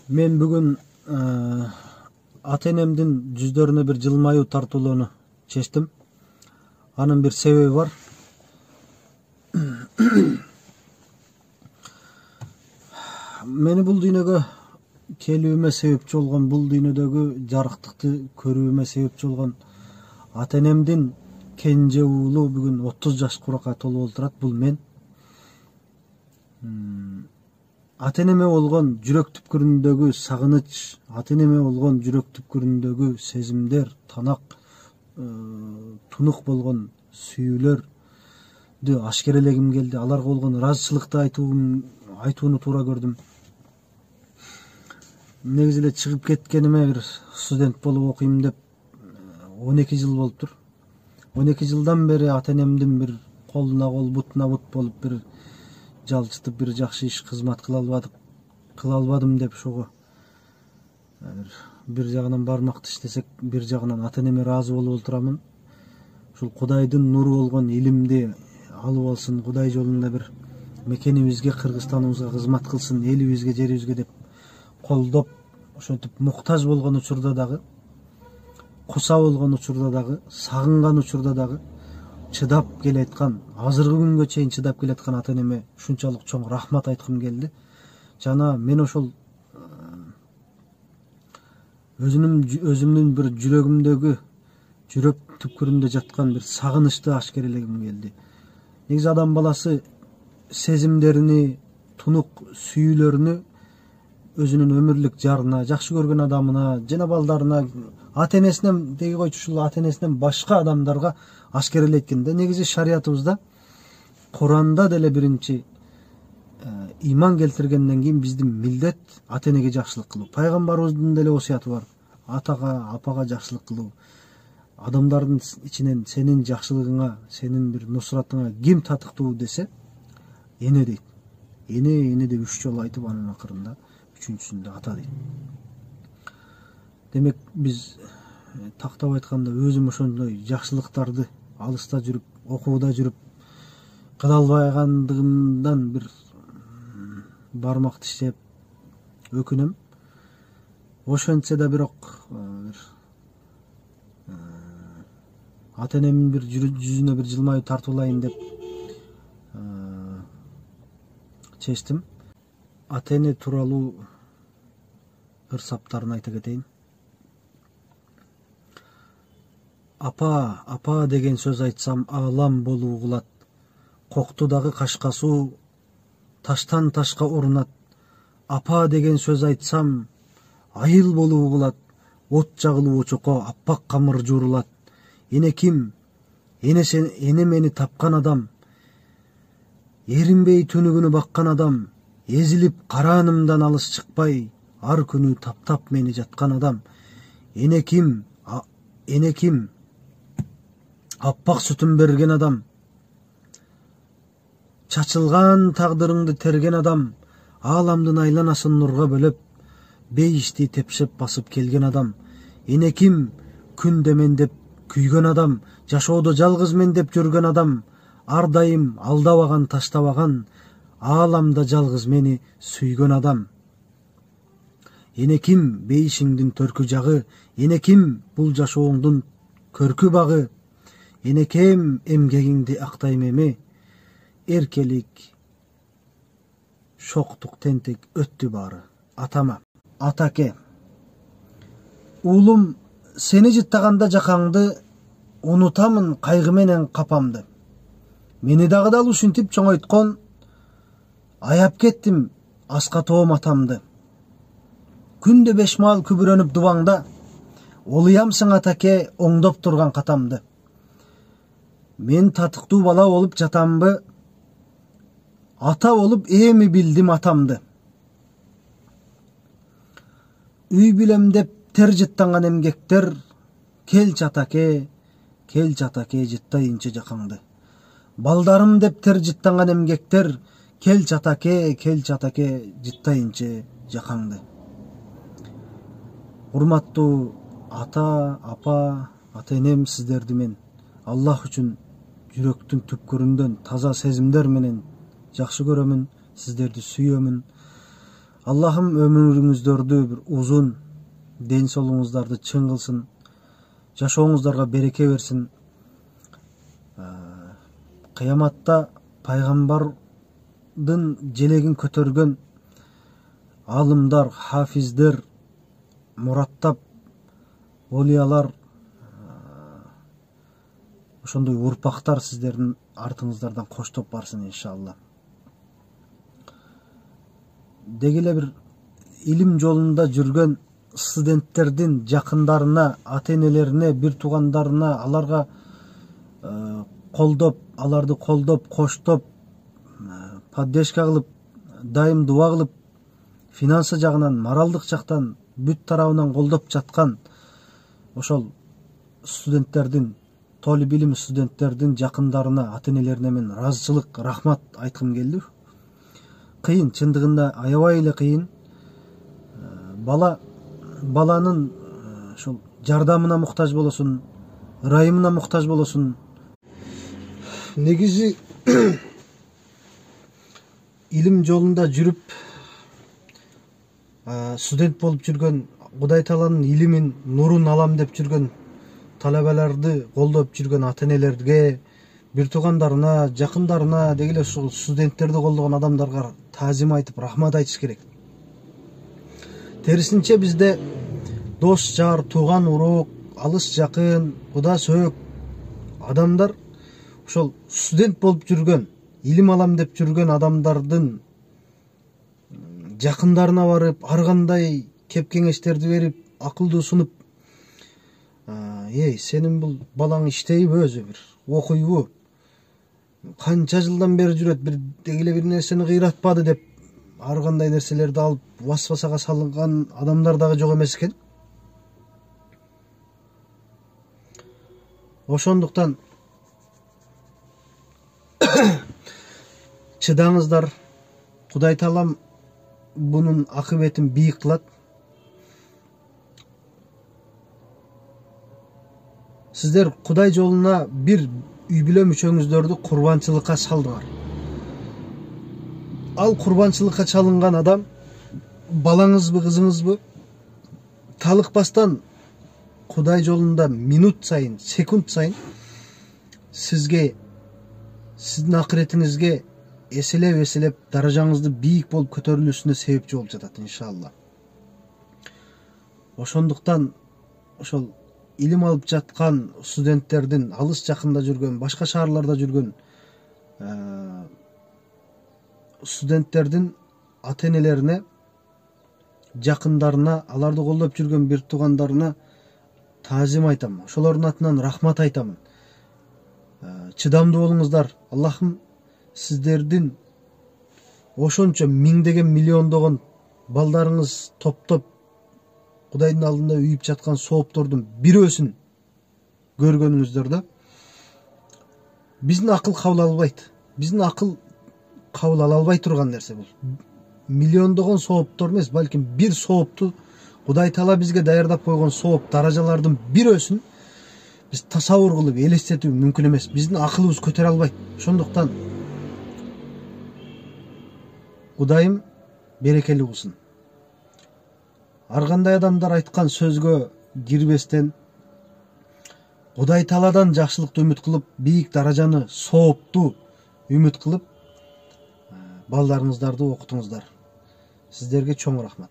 Мен бүгүн ата энемдин жүздөрүнө бир жылмаюу тартуулоону чечтим. Анын бир себеби бар. Мени бул дүйнөгө келүүмө себепчи болгон, бул дүйнөдөгү жарыктыкты көрүүмө себепчи болгон ата энемдин кенже уулу бүгүн 30 жаш куракка толуп отурат. Бул мен. Ата энеме болгон жүрөк түпкүрүндөгү сагыныч, ата энеме болгон жүрөк түпкүрүндөгү сезимдер, танак, тунук болгон сүйүүлөрдү ашкерелегим келди. Аларга болгон ыраазычылыкты айтууну туура көрдүм. Негизи эле чыгып кеткениме бир студент болуп окуйм деп 12 жыл болуптур. 12 жылдан бери ата энемдин бир колуна кол, бутуна бут болуп бир жалчытып, бир жакшы иш кызмат кыла албадым деп ошого бир жагынан бармак тиштесек, бир жагынан ата энеме ыраазы болуп отурамын. Ушул Кудайдын нуру болгон илимди алып алсын, Кудай жолунда бир мекенибизге, Кыргызстаныбызга кызмат кылсын, элибизге, жерибизге деп колдоп, ошентип муктаж болгон учурда дагы, куса болгон учурда дагы, сагынган учурда дагы чыдап келаткан, азыркы күнгө чейин чыдап келаткан ата энеме ушунчалык чоң рахмат айткым келди. Жана мен ошол өзүмдүн бир жүрөгүмдөгү, жүрөк түпкүрүндө жаткан бир сагынычты ашкерелегим келди. Негизи адам баласы сезимдерини, тунук сүйүүлөрүнү өзүнүн өмүрлүк жарына, жакшы көргөн адамына, жана балдарына, ата энесинен, деги койчу ушул ата энесинен башка адамдарга ашкерелейт экен да. Негизи шариятыбызда, Куранда деле биринчи иман келтиргенден кийин биздин милдет ата энеге жакшылык кылуу. Пайгамбарыбыздын деле осуяты бар. Атага, апага жакшылык кылуу. Адамдардын ичинен сенин жакшылыгыңа, сенин бир нусратыңа ким татыктуу десе, эне дейт. Эне деп 3 жолу айтып, анын акырында 3-үчүсүндө ата дейт. Демек биз тактап айтканда өзүм ошондой жакшылыктарды алыста жүрүп, окууда жүрүп кыла албагандыгымдан бир бармак тиштеп өкүнөм. Ошентсе да бирок ата энемдин бир жүзүнө бир жылмаюу тартуулайын деп чечтим. Ата эне тууралуу ырсаптарын айта кетейин. Апа деген сөз айтсам аалам болуу кылат. Коктудагы кашка суу таштан ташка урунат. Апа деген сөз айтсам айыл болуу кылат. От жагылуу очокко аппак камыр жуурулат. Эне ким? Эне мени тапкан адам. Эринбей түнүгүнү баккан адам. Эзилип караанымдан алыс чыкпай, ар күнү таптап мени жаткан адам. Эне ким? Эне ким? Аппак сүтүн берген адам. Чачылган тагдырыңды терген адам. Ааламдын айланасын нурга бөлөп, бейишти тепшеп басып келген адам. Эне ким? Күндө мен деп күйгөн адам. Жашоодо жалгыз мен деп жүргөн адам. Ар дайым алдабаган, таштабаган, ааламда жалгыз мени сүйгөн адам. Эне ким? Бейишиңдин төркү жагы. Эне ким? Бул жашооңдун көркү багы. Эне ким? Эмгегиңди актайм эми. Эркелик, шоктук, тентек өттү баары. Атама. Атаке. Уулум, сени жыттаганда жакаңды, унутамын кайгы менен капамды. Мени дагы дал ушинтип чоңойткон, аяп кеттим аска тоом атамды. Күндө 5 маал күбүрөнүп дубаңда, олуямсың атаке оңдоп турган катамды. Мен татыктуу бала болуп жатамбы, ата болуп эми билдим атамды. Үй билем деп тер жыттанган эмгектер, келчи атаке жыттайынчы жакаңды. Балдарым деп тер жыттанган эмгектер, келчи атаке жыттайынчы жакаңды. Урматтуу ата, апа, ата энем, сиздерди мен Аллах үчүн жүрөктүн түпкүрүндөн таза сезимдер менен жакшы көрөмүн, сиздерди сүйөмүн. Allah'ım ömürüңүздөрдү bir uzun, ден соолугуңуздарды чың кылсын, жашооңуздарга береке берсин. Кыяматта пайгамбардын желегин көтөргөн алымдар, хафиздер, мураттап олиялар, ошондой урпактар сиздердин артыңыздардан коштоп барсын иншалла. Деги эле бир илим жолунда жүргөн студенттердин жакындарына, ата-энелерине, бир туугандарына, аларга колдоп, аларды колдоп, коштоп, поддержка кылып, дайым дуа кылып, финансы жагынан, моралдык жактан бүт тарабынан колдоп жаткан ошол студенттердин, толуп илим студенттердин жакындарына, ата-энелерине мен ыраазычылык, рахмат айткым келди. Кыйын, чындыгында аябай эле кыйын. Баланын ошол жардамына муктаж болосуң, ырайымына муктаж болосуң. Негизи илим жолунда жүрүп, студент болуп жүргөн, Кудай Тааланын илимин, нурун алам деп жүргөн талабаларды колдоп жүргөн ата-энелерге, бир туугандарына, жакындарына, деги эле ушул студенттерди колдогон адамдарга таазим айтып, рахмат айтыш керек. Терисинче бизде дос, жар, тууган, урук, алыс жакын, куда сөөк адамдар ошол студент болуп жүргөн, илим алам деп жүргөн адамдардын жакындарына барып, ар кандай кеп кеңештерди берип, акылды сунуп, сенин бул балаң иштейби, өзү бир окуйбу, канча жылдан бери жүрөт, бир деги эле бир нерсени кыйратпады деп ар кандай нерселерди алып васвасага салынган адамдар дагы жок эмес экен. Ошондуктан чыдаңыздар. Кудай Таалам бунун акыбетин бийик кылат. Сиздер Кудай жолуна бир үй бүлө мүчөңүздөрдү курбанчылыкка салдыңар. Ал курбанчылыкка чалынган адам балаңызбы, кызыңызбы, талыкпастан Кудай жолунда минут сайын, секунд сайын сизге, сиздин акыретиңизге эселеп даражаңызды бийик болуп көтөрүлүшүнө себепчи болуп жатат иншалла. Ошондуктан ошол илим алып жаткан студенттердин, алыс жакында жүргөн, башка шаарларда жүргөн студенттердин ата-энелерине, жакындарына, аларды колдоп жүргөн бир туугандарына таазим айтам. Ошолордун атынан рахмат айтамын. Чыдамдуу болуңуздар. Аллахым сиздердин ошончо миңдеген, миллиондогон балдарыңыз топтоп Кудайдын алдында үйүп жаткан сооптордун бирөөсүн көргөнүңүздөрдө. Биздин акыл кабыл албайт. Биздин акыл кабыл ала албай турган нерсе бул. Миллиондогон сооптор эмес, балким бир соопту Кудай Таала бизге даярдап койгон сооп даражалардын бирөөсүн биз тасаввур кылып элестетүү мүмкүн эмес. Биздин акылыбыз көтөрө албайт. Ошондуктан Кудайым берекелүү кылсын. Ар кандай адамдар айткан сөзгө кирбестен, Кудай Тааладан жакшылыкты үмүт кылып, бийик даражаны, соопту үмүт кылып, балдарыңыздарды окутуңуздар. Сиздерге чоң рахмат.